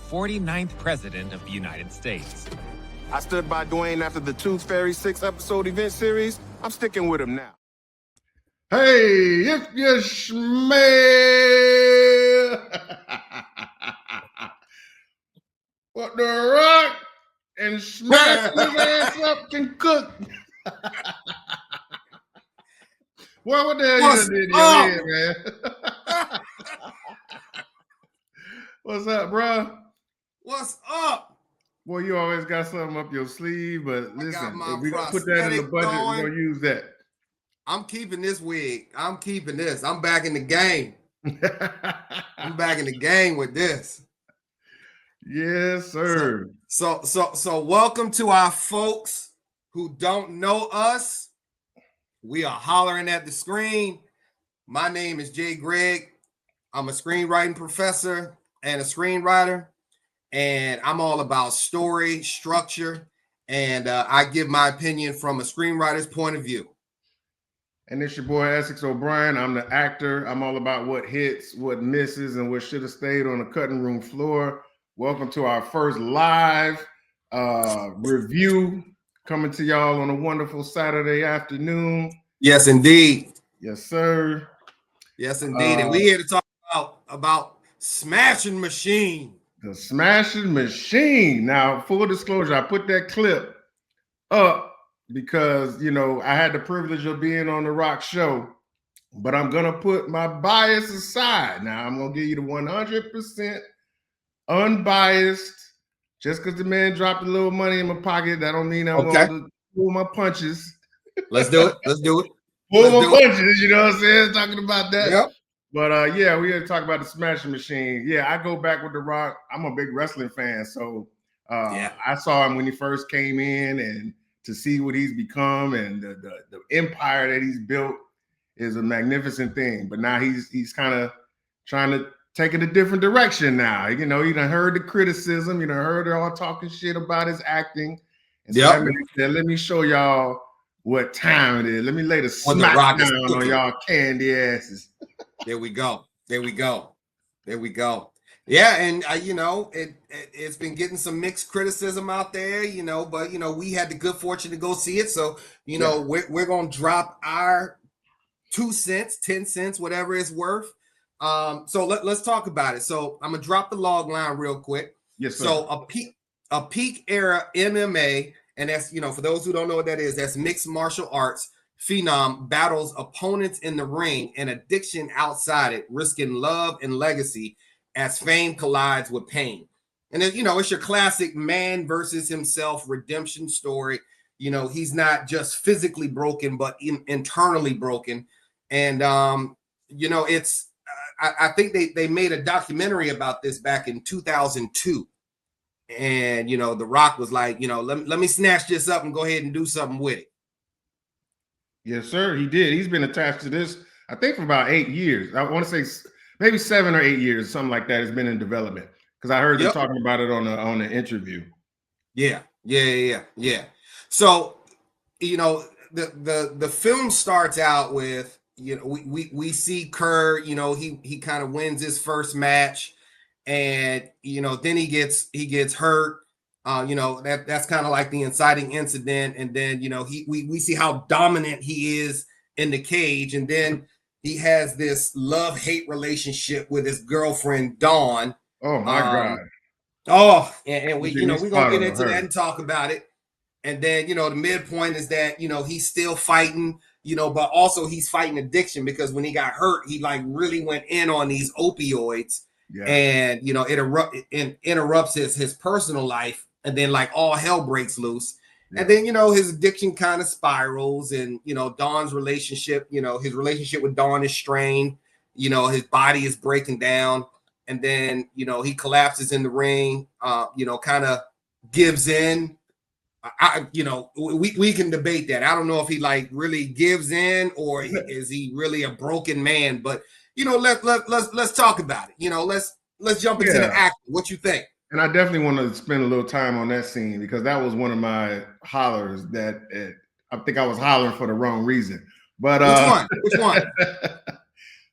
49th President of the United States. I stood by Dwayne after the Tooth Fairy 6-episode event series. I'm sticking with him now. Hey, if you smell what the Rock and smash his ass up can cook. Well, what the hell you done did in your head, man? What's up, bro? What's up? Boy, you always got something up your sleeve, but listen, if we gonna put that in the prosthetic budget, going. we're gonna use that. I'm keeping this wig. I'm keeping this. I'm back in the game. I'm back in the game with this. Yes, sir. So welcome to our folks who don't know us. We are hollering at the screen. My name is Jay Gregg. I'm a screenwriting professor and a screenwriter, and I'm all about story, structure, and I give my opinion from a screenwriter's point of view. And it's your boy Essex O'Brien. I'm the actor. I'm all about what hits, what misses, and what should have stayed on the cutting room floor. Welcome to our first live review coming to y'all on a wonderful Saturday afternoon. Yes, indeed. Yes, sir. Yes, indeed. And we're here to talk about Smashing Machine. The Smashing Machine. Now, full disclosure, I put that clip up because, you know, I had the privilege of being on the Rock show, but I'm going to put my bias aside. Now, I'm going to give you the 100% unbiased. Just because the man dropped a little money in my pocket, that don't mean I'm going to pull my punches. Let's do it. Let's do it. Pull my punches, you know what I'm saying? Talking about that. Yep. But yeah, we had to talk about the Smashing Machine. Yeah, I go back with The Rock. I'm a big wrestling fan, so I saw him when he first came in, and to see what he's become and the empire that he's built is a magnificent thing. But now he's kind of trying to take it a different direction now. You know, you done heard the criticism, you done heard her all talking shit about his acting. And so let me show y'all what time it is. Let me lay the smack down on y'all candy asses. There we go. There we go. There we go. Yeah, and you know, it's been getting some mixed criticism out there, you know, but you know, we had the good fortune to go see it. So, you know, we're gonna drop our 2 cents, 10 cents, whatever it's worth. So let's talk about it. So I'm gonna drop the log line real quick. Yes, sir. So a peak era MMA, and that's, you know, for those who don't know what that is, that's mixed martial arts phenom battles opponents in the ring and addiction outside it, risking love and legacy as fame collides with pain. And then, you know, it's your classic man versus himself redemption story. You know, he's not just physically broken, but internally broken. And, you know, it's, I think they made a documentary about this back in 2002. And, you know, The Rock was like, you know, let me snatch this up and go ahead and do something with it. Yes, sir. He did. He's been attached to this, I think, for about 8 years. I want to say maybe 7 or 8 years, something like that. Has been in development because I heard them talking about it on the interview. Yeah. So, you know, the film starts out with, you know, we see Kerr. You know, he kind of wins his first match, and you know, then he gets hurt. You know, that's kind of like the inciting incident, and then you know we see how dominant he is in the cage, and then he has this love-hate relationship with his girlfriend Dawn. Oh my God! Oh, and we, you know, we're gonna get into that and talk about it. And then, you know, the midpoint is that, you know, he's still fighting, you know, but also he's fighting addiction because when he got hurt, he like really went in on these opioids, and you know, it interrupts his personal life. And then like all hell breaks loose. And then, you know, his addiction kind of spirals, and, you know, Dawn's relationship, you know, his relationship with Dawn is strained, you know, his body is breaking down. And then, you know, he collapses in the ring, you know, kind of gives in. You know, we can debate that. I don't know if he like really gives in or is he really a broken man, but, you know, let's talk about it. You know, let's jump into the act. What you think? And I definitely want to spend a little time on that scene because that was one of my hollers that I think I was hollering for the wrong reason. But which one?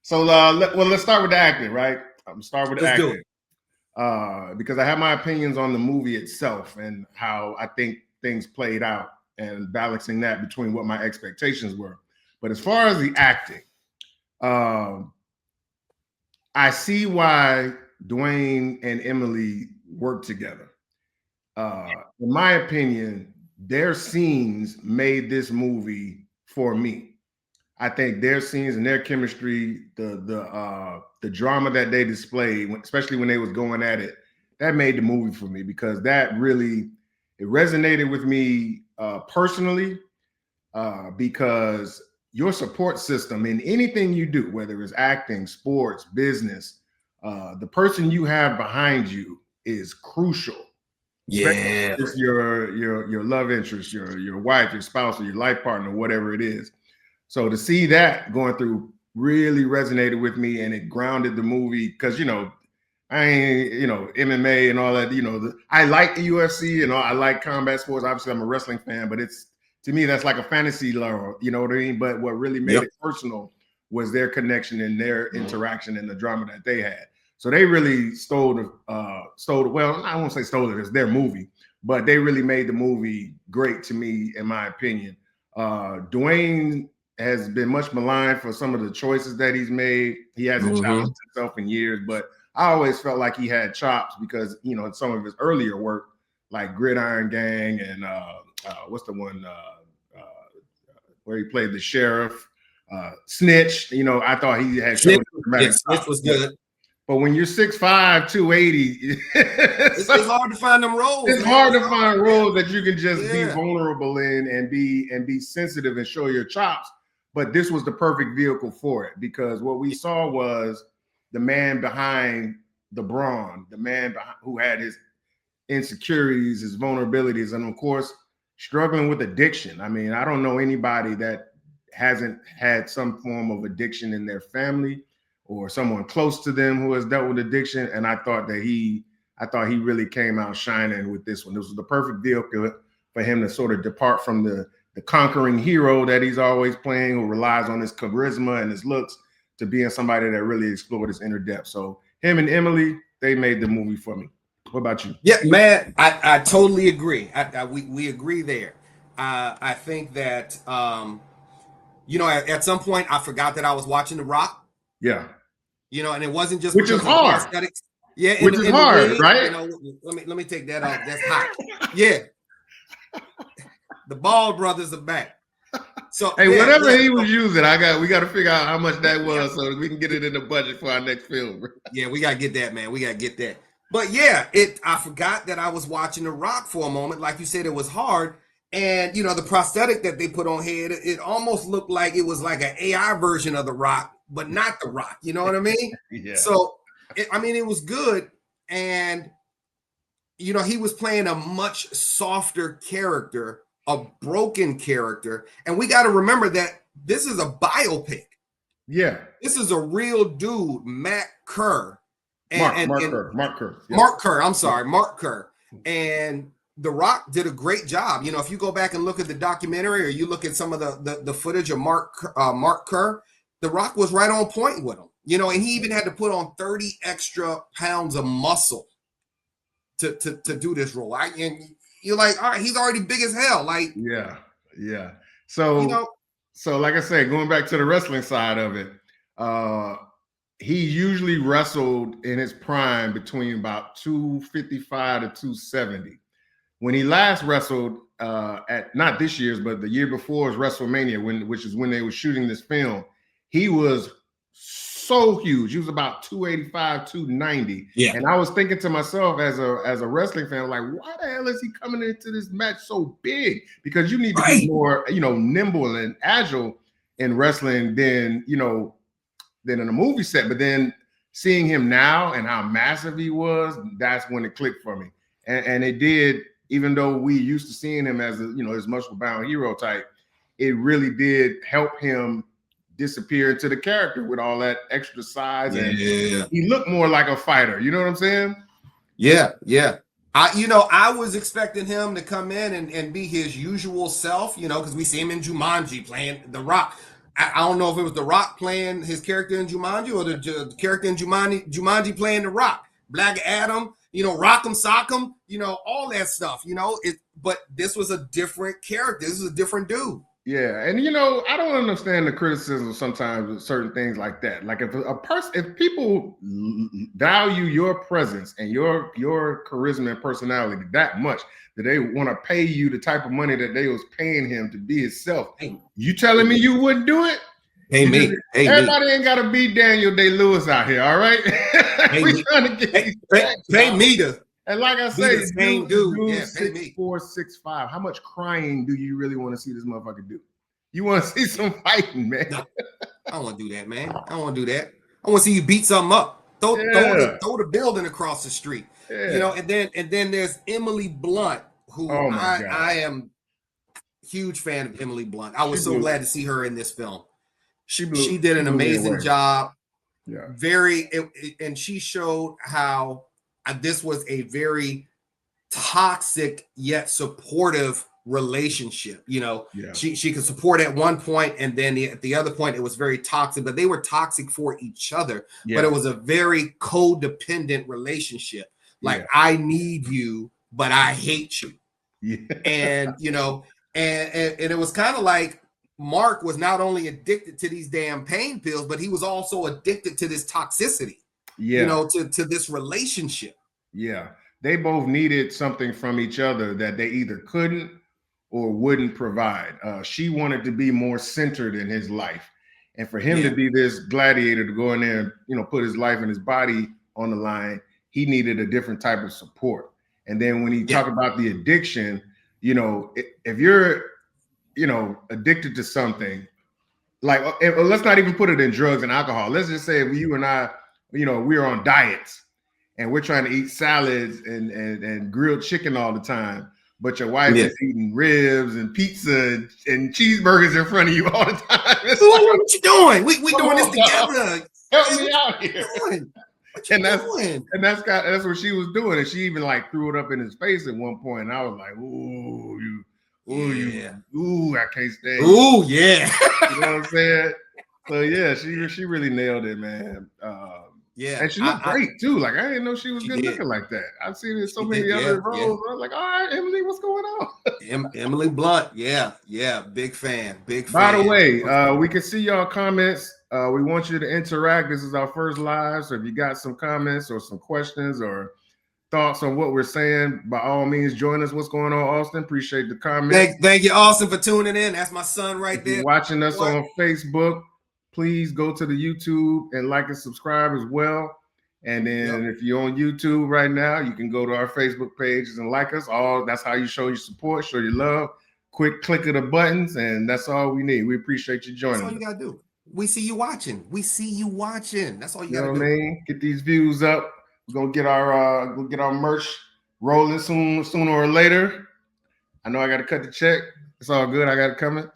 So let's start with the acting, right? I'm start with the acting. because I have my opinions on the movie itself and how I think things played out and balancing that between what my expectations were. But as far as the acting, I see why Dwayne and Emily work together. In my opinion, their scenes made this movie for me. I think their scenes and their chemistry, the drama that they displayed, especially when they was going at it, that made the movie for me, because that really, it resonated with me personally, because your support system in anything you do, whether it's acting, sports, business, the person you have behind you is crucial. Yeah, it's your love interest, your wife, your spouse, or your life partner, whatever it is. So to see that going through really resonated with me, and it grounded the movie, because I ain't MMA and all that. I like the UFC and I like combat sports. Obviously, I'm a wrestling fan, but it's, to me, that's like a fantasy lore. You know what I mean? But what really made it personal was their connection and their interaction and the drama that they had. So they really stole. Well, I won't say stole it. It's their movie, but they really made the movie great to me, in my opinion. Dwayne has been much maligned for some of the choices that he's made. He hasn't challenged himself in years, but I always felt like he had chops because, in some of his earlier work, like Gridiron Gang and what's the one where he played the sheriff, Snitch. I thought he had shown Snitch was good. But when you're 6'5", 280, it's hard to find them roles. It's hard to find roles that you can just be vulnerable in and be sensitive and show your chops. But this was the perfect vehicle for it, because what we saw was the man behind the brawn, the man who had his insecurities, his vulnerabilities, and of course, struggling with addiction. I mean, I don't know anybody that hasn't had some form of addiction in their family or someone close to them who has dealt with addiction. And I thought he really came out shining with this one. This was the perfect vehicle for him to sort of depart from the conquering hero that he's always playing, who relies on his charisma and his looks, to being somebody that really explored his inner depth. So him and Emily, they made the movie for me. What about you? Yeah, man, I totally agree. We agree there. I think that, at some point I forgot that I was watching The Rock. Yeah. And it wasn't just which is hard. Aesthetics. Yeah, which is hard, ring, right? Let me take that off. That's hot. Yeah. The Ball brothers are back. So hey, whatever he was using, we got to figure out how much that was so that we can get it in the budget for our next film. Yeah, we got to get that, man. We got to get that. But yeah, I forgot that I was watching The Rock for a moment. Like you said, it was hard. And, the prosthetic that they put on head, it almost looked like it was like an AI version of The Rock, but not The Rock. You know what I mean? Yeah. So, it was good. And, he was playing a much softer character, a broken character. And we got to remember that this is a biopic. Yeah. This is a real dude, Matt Kerr. Mark Kerr. Yeah. Mark Kerr. I'm sorry, Mark Kerr. And The Rock did a great job. If you go back and look at the documentary, or you look at some of the footage of Mark Kerr, The Rock was right on point with him. And he even had to put on 30 extra pounds of muscle to do this role. And you're like, all right, he's already big as hell. Like, yeah. So, so like I said, going back to the wrestling side of it, he usually wrestled in his prime between about 255 to 270. When he last wrestled at not this year's, but the year before's WrestleMania, which is when they were shooting this film, he was so huge. He was about 285, 290. Yeah. And I was thinking to myself as a wrestling fan, like, why the hell is he coming into this match so big? Because you need to be more, nimble and agile in wrestling than in a movie set. But then seeing him now and how massive he was, that's when it clicked for me. And it did, even though we used to seeing him as his muscle-bound hero type, it really did help him disappear into the character with all that extra size. And he looked more like a fighter. You know what I'm saying? Yeah. I was expecting him to come in and be his usual self, because we see him in Jumanji playing The Rock. I don't know if it was The Rock playing his character in Jumanji or the character in Jumanji playing The Rock. Black Adam, you know, Rock'em Sock'em, you know, all that stuff, you know. But this was a different character. This is a different dude. Yeah, and you know, I don't understand the criticism sometimes with certain things like that. Like if people value your presence and your charisma and personality that much that they want to pay you the type of money that they was paying him to be himself, you telling me you wouldn't do it? Hey, me. Everybody ain't got to be Daniel Day-Lewis out here, all right? We trying to get pay me to. And like I say, the same dude. Yeah, 6'4", 6'5". How much crying do you really want to see this motherfucker do? You want to see some fighting, man? No, I don't want to do that, man. I don't want to do that. I want to see you beat something up. Throw the building across the street. Yeah. You know, and then there's Emily Blunt, who I am a huge fan of Emily Blunt. I was so glad to see her in this film. She did an amazing job. Yeah. And she showed how this was a very toxic yet supportive relationship. You know, she could support at one point, and then at the other point it was very toxic, but they were toxic for each other. But it was a very codependent relationship. Like, I need you, but I hate you. And you know, and it was kind of like Mark was not only addicted to these damn pain pills, but he was also addicted to this toxicity. You know, to this relationship. Yeah. They both needed something from each other that they either couldn't or wouldn't provide. She wanted to be more centered in his life. And for him to be this gladiator to go in there and, you know, put his life and his body on the line, he needed a different type of support. And then when he talked about the addiction, you know, if you're, you know, addicted to something, like, let's not even put it in drugs and alcohol. Let's just say if you and I, you know, we're on diets and we're trying to eat salads and grilled chicken all the time, but your wife is eating ribs and pizza and cheeseburgers in front of you all the time. What you doing? We doing this together. Help me out here. What you doing? That's what she was doing. And she even like threw it up in his face at one point. And I was like, I can't stand it. Ooh, yeah. You know what I'm saying? So yeah, she really nailed it, man. And she looked great too. Like, I didn't know she was good looking like that. I've seen it in so many other roles. I was like, all right, Emily, what's going on? Emily Blunt, big fan. By the way, we can see y'all comments. We want you to interact. This is our first live, so if you got some comments or some questions or thoughts on what we're saying, by all means, join us. What's going on, Austin? Appreciate the comments. Thank you, Austin, for tuning in. That's my son right there. If you're watching us on Facebook, please go to the YouTube and like and subscribe as well. And then if you're on YouTube right now, you can go to our Facebook pages and like us. That's how you show your support, show your love. Quick click of the buttons, and that's all we need. We appreciate you joining. That's all you gotta do. We see you watching. That's all you gotta do. What I mean? Get these views up. We're gonna get our merch rolling sooner or later. I know I gotta cut the check. It's all good. I got it coming.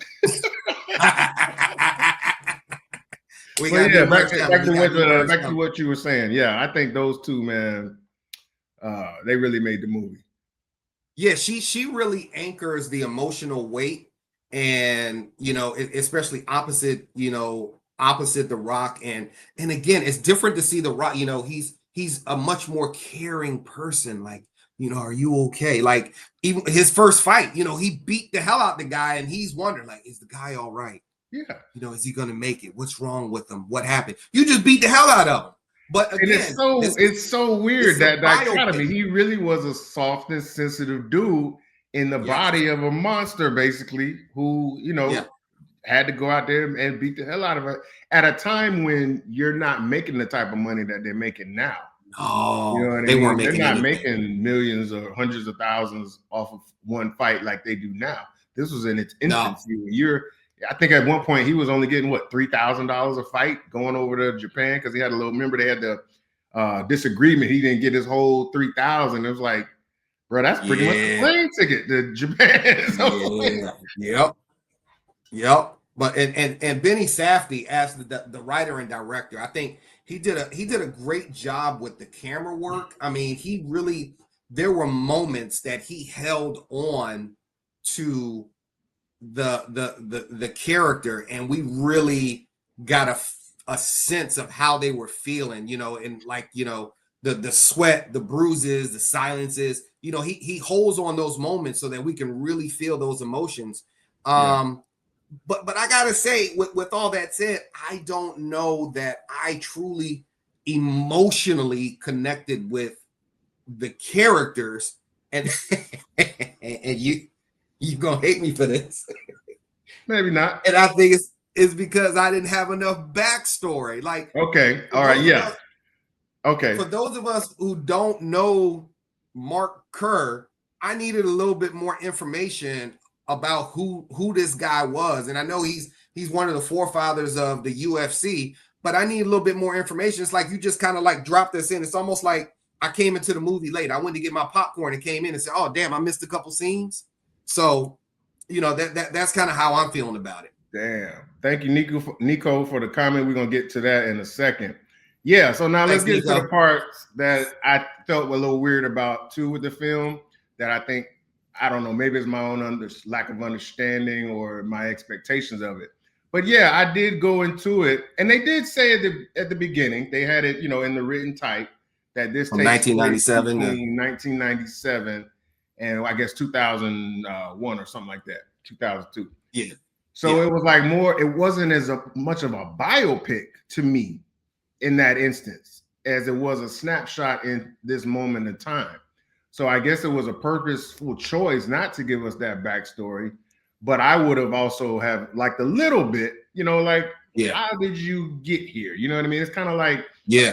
Back to what you were saying. Yeah, I think those two, man, they really made the movie. Yeah, she really anchors the emotional weight, and you know, especially opposite The Rock, and again, it's different to see The Rock. You know, he's a much more caring person. Like, you know, are you okay? Like, even his first fight, you know, he beat the hell out the guy, and he's wondering, like, is the guy all right? Yeah. You know, is he gonna make it? What's wrong with him? What happened? You just beat the hell out of him. But again, it's so weird that dichotomy. He really was a soft and sensitive dude in the body of a monster, basically, who, you know, had to go out there and beat the hell out of it at a time when you're not making the type of money that they're making now. Oh, you know what I mean? They're not making millions or hundreds of thousands off of one fight like they do now. This was in its infancy. I think at one point he was only getting $3,000 a fight going over to Japan because he had they had the disagreement. He didn't get his whole $3,000. It was like, bro, that's pretty much a plane ticket to Japan. Yep. But and Benny Safdie, as the writer and director, I think he did a great job with the camera work. I mean, there were moments that he held on to the character, and we really got a sense of how they were feeling, you know, and like, you know, the sweat, the bruises, the silences. You know, he holds on those moments so that we can really feel those emotions. But I gotta say, with all that said, I don't know that I truly emotionally connected with the characters, and and you gonna hate me for this. Maybe not. And I think it's because I didn't have enough backstory. Like, okay, all right, yeah. Okay. For those of us who don't know Mark Kerr, I needed a little bit more information about who this guy was. And I know he's one of the forefathers of the UFC, but I need a little bit more information. It's like you just kind of like dropped this in. It's almost like I came into the movie late. I went to get my popcorn and came in and said, "Oh, damn, I missed a couple scenes." So, you know, that's kind of how I'm feeling about it. Damn. Thank you, Nico, for the comment. We're gonna get to that in a second. Yeah, so now let's get to the parts that I felt were a little weird about too with the film, that I think, I don't know, maybe it's my own lack of understanding or my expectations of it. But yeah, I did go into it, and they did say at the beginning, they had it, you know, in the written type, that this takes 1997, between 1997 and I guess 2001 or something like that, 2002. Yeah. So it was like more, it wasn't as much of a biopic to me in that instance as it was a snapshot in this moment in time. So I guess it was a purposeful choice not to give us that backstory, but I would have also have liked a little bit, you know, like, how did you get here? You know what I mean? It's kind of like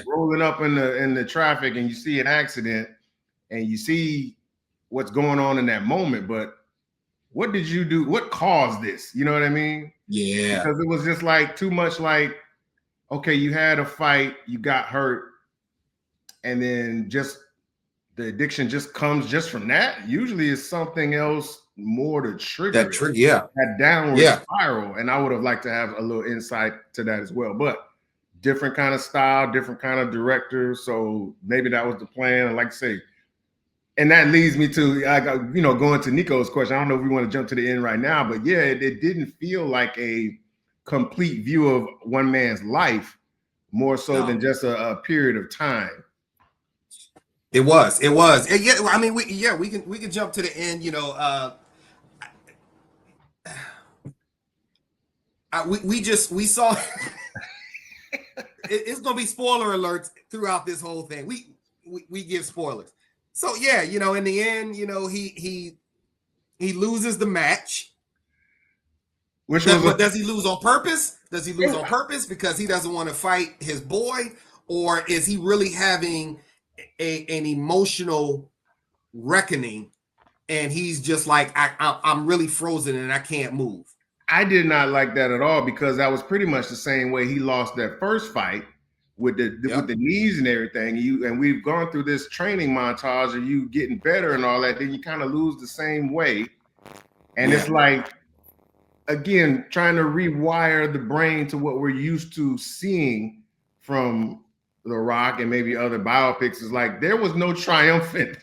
rolling up in the traffic and you see an accident and you see what's going on in that moment, but what did you do? What caused this? You know what I mean? Yeah. Because it was just like too much like, okay, you had a fight, you got hurt, and then just the addiction just comes just from that. Usually it's something else more to trigger that downward spiral. And I would have liked to have a little insight to that as well. But different kind of style, different kind of director. So maybe that was the plan. And like I say, and that leads me to, going to Nico's question. I don't know if we want to jump to the end right now, but yeah, it didn't feel like a complete view of one man's life, more so than just a period of time. It was. And yeah, I mean, we can jump to the end. You know, we saw. It's gonna be spoiler alerts throughout this whole thing. We give spoilers. So yeah, you know, in the end, you know, he loses the match. Does he lose on purpose? Does he lose on purpose because he doesn't want to fight his boy, or is he really having an emotional reckoning, and he's just like, I'm really frozen and I can't move? I did not like that at all, because that was pretty much the same way he lost that first fight with the knees and everything. And we've gone through this training montage of you getting better and all that. Then you kind of lose the same way, and it's like, again, trying to rewire the brain to what we're used to seeing from The Rock and maybe other biopics. Is like, there was no triumphant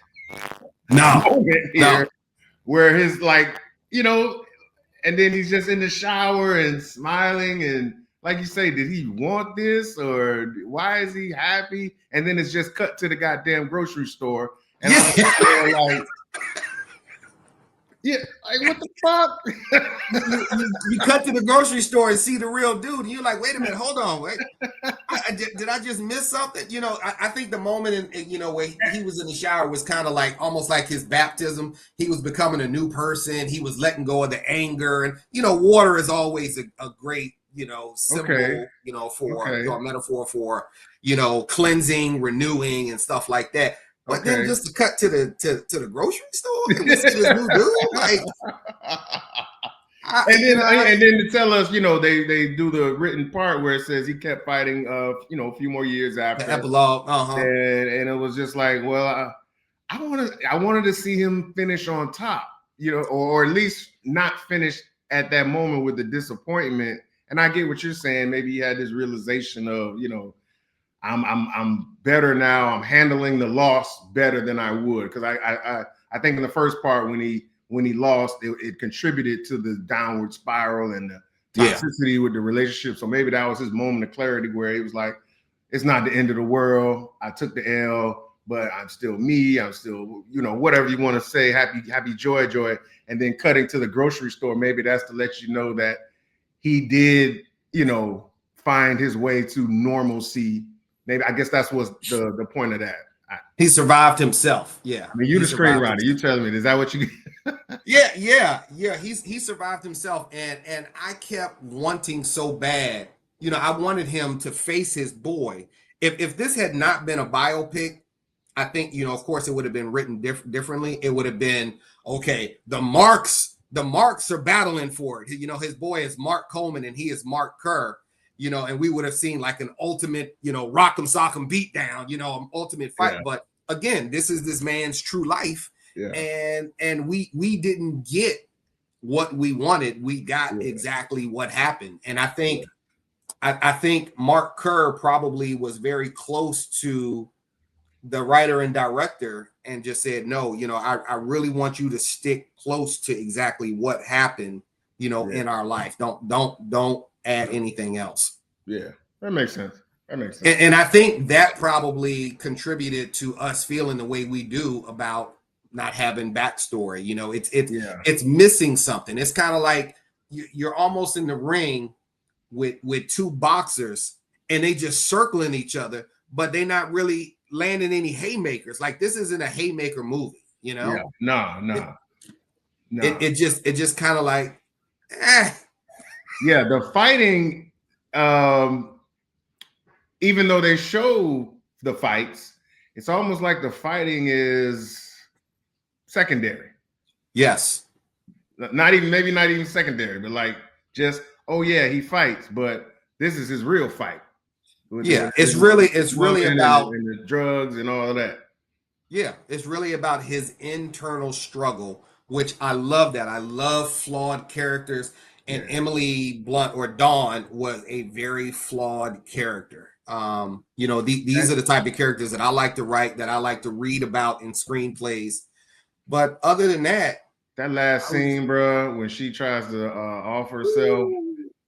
moment here where his, like, you know, and then he's just in the shower and smiling, and like you say, did he want this, or why is he happy? And then it's just cut to the goddamn grocery store, and I'm like, what the fuck? you cut to the grocery store and see the real dude, and you're like, wait a minute, hold on, wait. Did I just miss something? You know, I think the moment, you know, where he was in the shower was kind of like, almost like his baptism. He was becoming a new person. He was letting go of the anger, and, you know, water is always a great, you know, symbol, you know, for a metaphor for, you know, cleansing, renewing, and stuff like that. But then just to cut to the grocery store and see this new dude, like, and then to tell us, you know, they do the written part where it says he kept fighting, you know, a few more years after the epilogue, and it was just like, well, I wanted to see him finish on top, you know, or at least not finish at that moment with the disappointment. And I get what you're saying. Maybe he had this realization of, you know, I'm better now. I'm handling the loss better than I would, because I think in the first part when he lost, it contributed to the downward spiral and the toxicity with the relationship. So maybe that was his moment of clarity where he was like, it's not the end of the world. I took the L, but I'm still me. I'm still, whatever you want to say, happy, joy. And then cutting to the grocery store, maybe that's to let you know that he did, find his way to normalcy. Maybe I guess that's what's the point of that. He survived himself. Yeah. I mean, you the screenwriter. You telling me, is that what you Yeah. He survived himself. And I kept wanting so bad. I wanted him to face his boy. If this had not been a biopic, I think, of course, it would have been written differently. It would have been, okay, the Marks are battling for it. His boy is Mark Coleman and he is Mark Kerr, and we would have seen like an ultimate, rock'em sock'em beatdown, an ultimate fight. Yeah. But again, this is this man's true life. Yeah. And we didn't get what we wanted. We got exactly what happened. And I think, I think Mark Kerr probably was very close to the writer and director and just said, no, I really want you to stick close to exactly what happened, in our life. Don't add anything else. Yeah, that makes sense. And I think that probably contributed to us feeling the way we do about not having backstory. It's missing something. It's kind of like you're almost in the ring with two boxers and they just circling each other, but they're not really landing any haymakers. Like, this isn't a haymaker movie, Yeah, no. It just kind of like, Yeah, the fighting, even though they show the fights, it's almost like the fighting is secondary. Yes. Maybe not even secondary, but like just, oh yeah, he fights, but this is his real fight. It's really about and the drugs and all of that. Yeah, it's really about his internal struggle, which I love that. I love flawed characters, and Emily Blunt, or Dawn, was a very flawed character. These are the type of characters that I like to write, that I like to read about in screenplays. But other than that, that last scene, bro, when she tries to offer herself,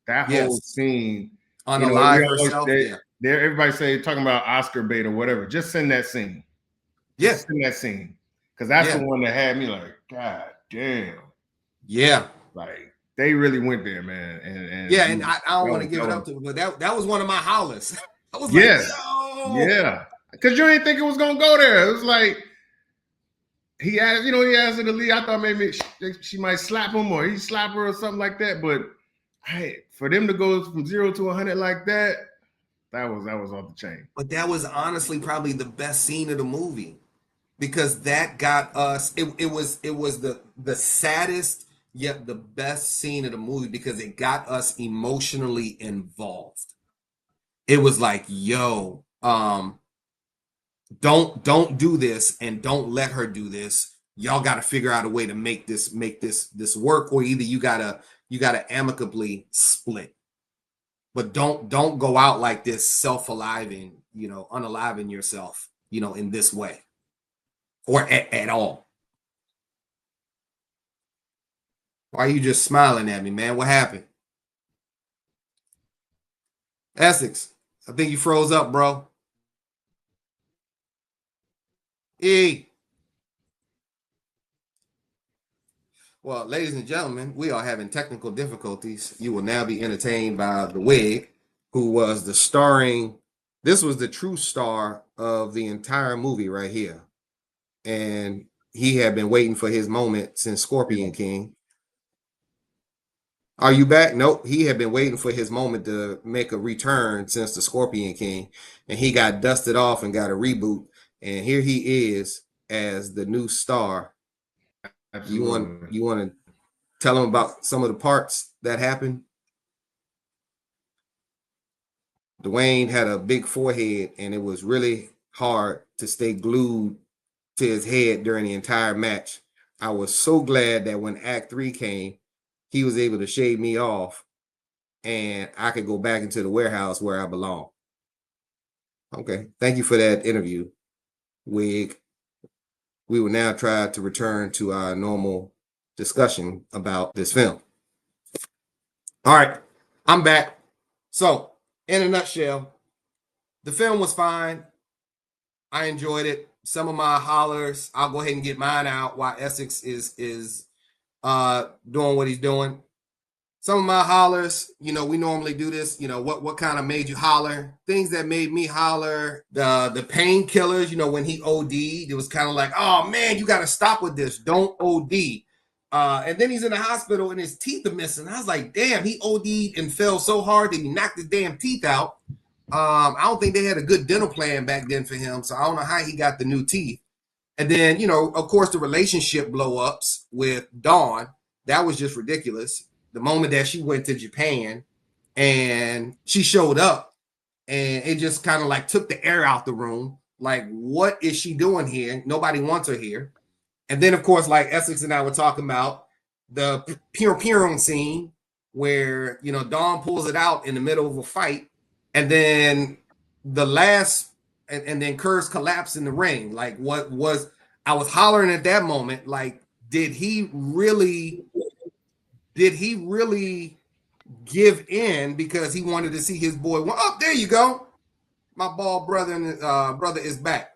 that whole scene, unalive herself. Everybody talking about Oscar bait or whatever. Just send that scene. Just send that scene, because that's the one that had me like, God damn. Yeah, like they really went there, man. And and I don't want to give it up to him, but that was one of my hollers. I was because you didn't think it was gonna go there. It was like he asked her to leave. I thought maybe she might slap him or he slap her or something like that. But hey, for them to go from 0 to 100 like that. That was off the chain. But that was honestly probably the best scene of the movie, because that got us. It was the saddest yet the best scene of the movie, because it got us emotionally involved. It was like, yo, don't do this, and don't let her do this. Y'all got to figure out a way to make this work, or either you gotta amicably split. But don't go out like this, self-aliving, unaliving yourself, in this way, or at all. Why are you just smiling at me, man? What happened? Essex, I think you froze up, bro. Well, ladies and gentlemen, we are having technical difficulties. You will now be entertained by the Wig, who was this was the true star of the entire movie right here. And he had been waiting for his moment since Scorpion King. Are you back? Nope. He had been waiting for his moment to make a return since the Scorpion King. And he got dusted off and got a reboot. And here he is as the new star. Absolutely. You want to tell him about some of the parts that happened? Dwayne had a big forehead, and it was really hard to stay glued to his head during the entire match. I was so glad that when Act 3 came, he was able to shave me off, and I could go back into the warehouse where I belong. Okay, thank you for that interview, Wig. We will now try to return to our normal discussion about this film. All right, I'm back. So, in a nutshell, The film was fine. I enjoyed it. Some of my hollers, I'll go ahead and get mine out while Essex is doing what he's doing. Some of my hollers, we normally do this. What kind of made you holler? Things that made me holler. The painkillers. When he OD'd, it was kind of like, oh man, you got to stop with this. Don't OD. And then he's in the hospital and his teeth are missing. I was like, damn, he OD'd and fell so hard that he knocked his damn teeth out. I don't think they had a good dental plan back then for him, so I don't know how he got the new teeth. And then, of course, the relationship blow-ups with Dawn, that was just ridiculous. The moment that she went to Japan and she showed up, and it just kind of like took the air out the room. Like, what is she doing here? Nobody wants her here. And then, of course, like Essex and I were talking about, the Piron scene where, Dawn pulls it out in the middle of a fight. And then and then Kerr's collapse in the ring. Like, I was hollering at that moment, like, did he really give in because he wanted to see his boy? Well, oh, there you go. My bald brother and brother is back.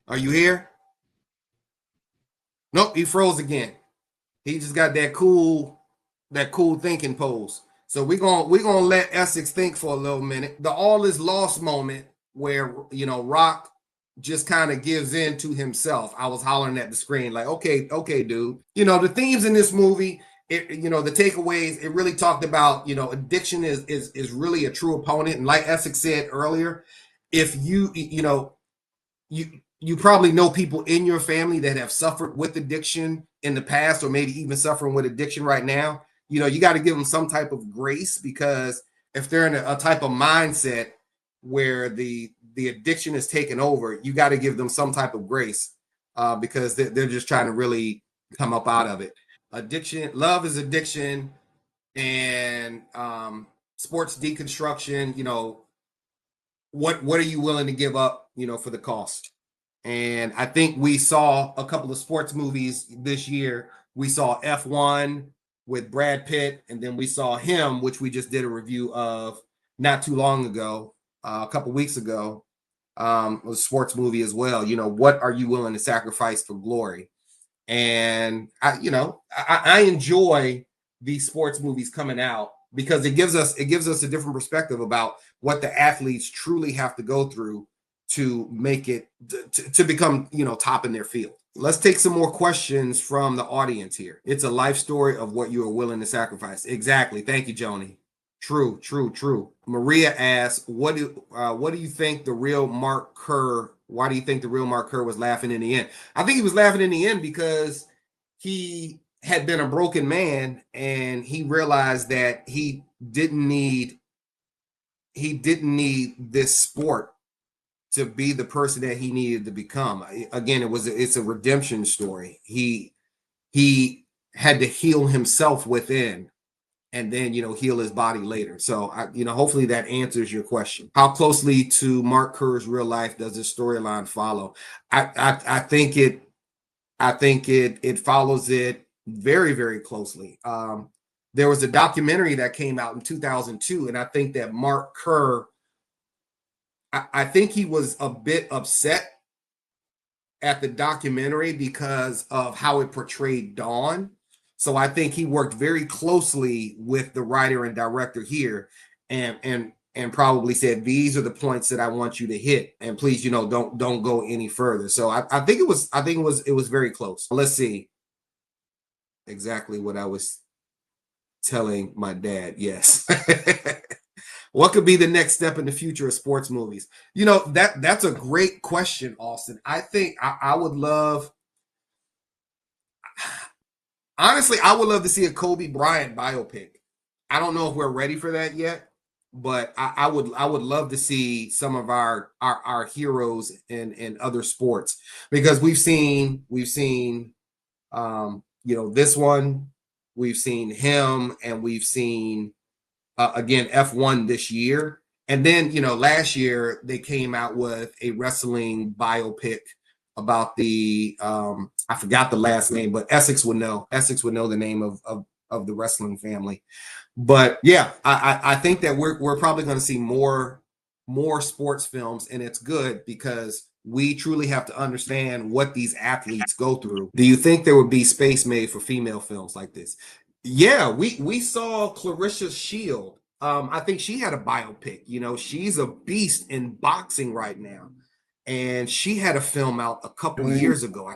Are you here? Nope, he froze again. He just got that cool thinking pose. So we're gonna let Essex think for a little minute. The all is lost moment where Rock just kind of gives in to himself. I was hollering at the screen like, okay, dude. The themes in this movie, the takeaways, it really talked about, addiction is really a true opponent. And like Essex said earlier, if you probably know people in your family that have suffered with addiction in the past, or maybe even suffering with addiction right now. You got to give them some type of grace, because if they're in a type of mindset where the addiction is taken over, you got to give them some type of grace, because they're just trying to really come up out of it. Addiction, love is addiction, and sports deconstruction. What are you willing to give up, for the cost? And I think we saw a couple of sports movies this year. We saw F1 with Brad Pitt, and then we saw him, which we just did a review of not too long ago, a couple weeks ago. It was a sports movie as well. What are you willing to sacrifice for glory? And I enjoy these sports movies coming out, because it gives us a different perspective about what the athletes truly have to go through to make it to become top in their field. Let's take some more questions from the audience here. It's a life story of what you are willing to sacrifice. Exactly. Thank you, Joni. True. Maria asks, what do you think the real Mark Kerr? Why do you think the real Mark Kerr was laughing in the end? I think he was laughing in the end because he had been a broken man, and he realized that he didn't need this sport to be the person that he needed to become. Again, it's a redemption story. He had to heal himself within, and then heal his body later. So hopefully that answers your question. How closely to Mark Kerr's real life does this storyline follow? I think it follows it very, very closely. There was a documentary that came out in 2002, and I think that Mark Kerr, I think he was a bit upset at the documentary because of how it portrayed Dawn. So I think he worked very closely with the writer and director here, and probably said, these are the points that I want you to hit, and please, don't go any further. So I think it was very close. Let's see exactly what I was telling my dad. Yes. What could be the next step in the future of sports movies? That's a great question, Austin. I think I would love, honestly, I would love to see a Kobe Bryant biopic. I don't know if we're ready for that yet, but I would love to see some of our heroes in other sports, because we've seen this one, we've seen him, and we've seen again F1 this year, and then last year they came out with a wrestling biopic about the I forgot the last name, but Essex would know the name of the wrestling family. But yeah, I think that we're probably going to see more more sports films, and it's good because we truly have to understand what these athletes go through. Do you think there would be space made for female films like this? Yeah, we saw Clarissa Shield. I think she had a biopic. You know, she's a beast in boxing right now, and she had a film out a couple years ago.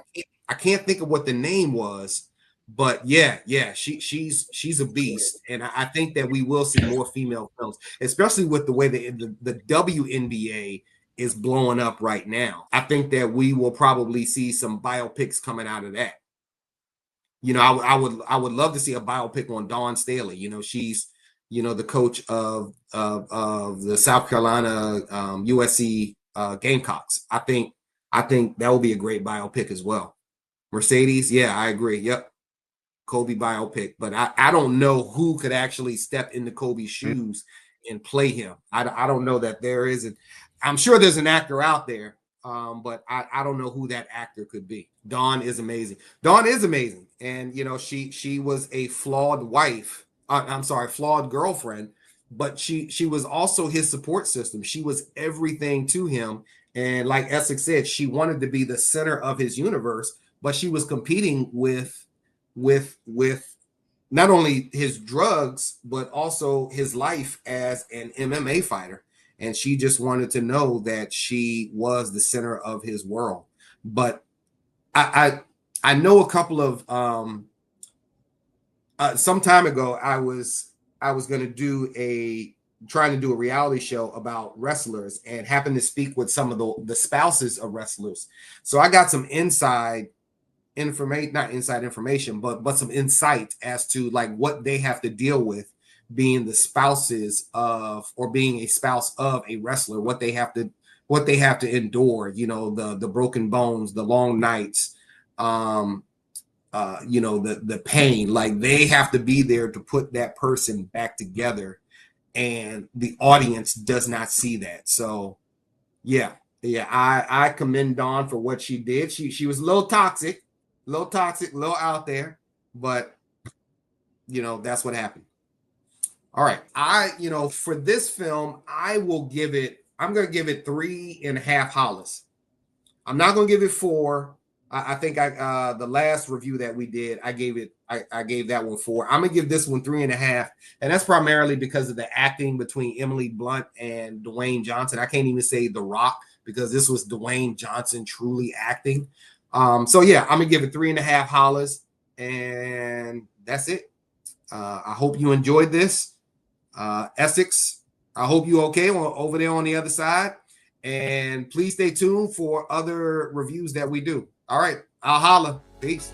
I can't think of what the name was, but yeah, she's a beast, and I think that we will see more female films, especially with the way the WNBA is blowing up right now. I think that we will probably see some biopics coming out of that. You know, I would love to see a biopic on Dawn Staley. You know, she's, you know, the coach of the South Carolina USC Gamecocks. I think that will be a great biopic as well. Mercedes, yeah, I agree. Yep. Kobe biopic, but I don't know who could actually step into Kobe's shoes and play him. I don't know that there isn't. I'm sure there's an actor out there, but I don't know who that actor could be. Dawn is amazing. Dawn is amazing, and you know she was a flawed wife. Flawed girlfriend, but she was also his support system. She was everything to him, and like Essex said, she wanted to be the center of his universe, but she was competing with not only his drugs but also his life as an MMA fighter. And she just wanted to know that she was the center of his world. But I know a couple of some time ago I was going to trying to do a reality show about wrestlers, and happened to speak with some of the spouses of wrestlers. So I got some inside information, not inside information, but some insight as to like what they have to deal with being the spouses of, or being a spouse of a wrestler, what they have to endure, you know, the broken bones, the long nights, you know, the pain. Like they have to be there to put that person back together, and the audience does not see that. So yeah, I commend Dawn for what she did. She was a little toxic, a little out there, but you know, that's what happened. All right. You know, for this film, I'm going to give it 3.5 hollers. I'm not going to give it 4. I think the last review that we did, I gave that one 4. I'm going to give this one 3.5. And that's primarily because of the acting between Emily Blunt and Dwayne Johnson. I can't even say The Rock, because this was Dwayne Johnson truly acting. So yeah, I'm going to give it 3.5 hollers, and that's it. I hope you enjoyed this. Essex, I hope you're okay over there on the other side, and please stay tuned for other reviews that we do. All right, I'll holla. Peace.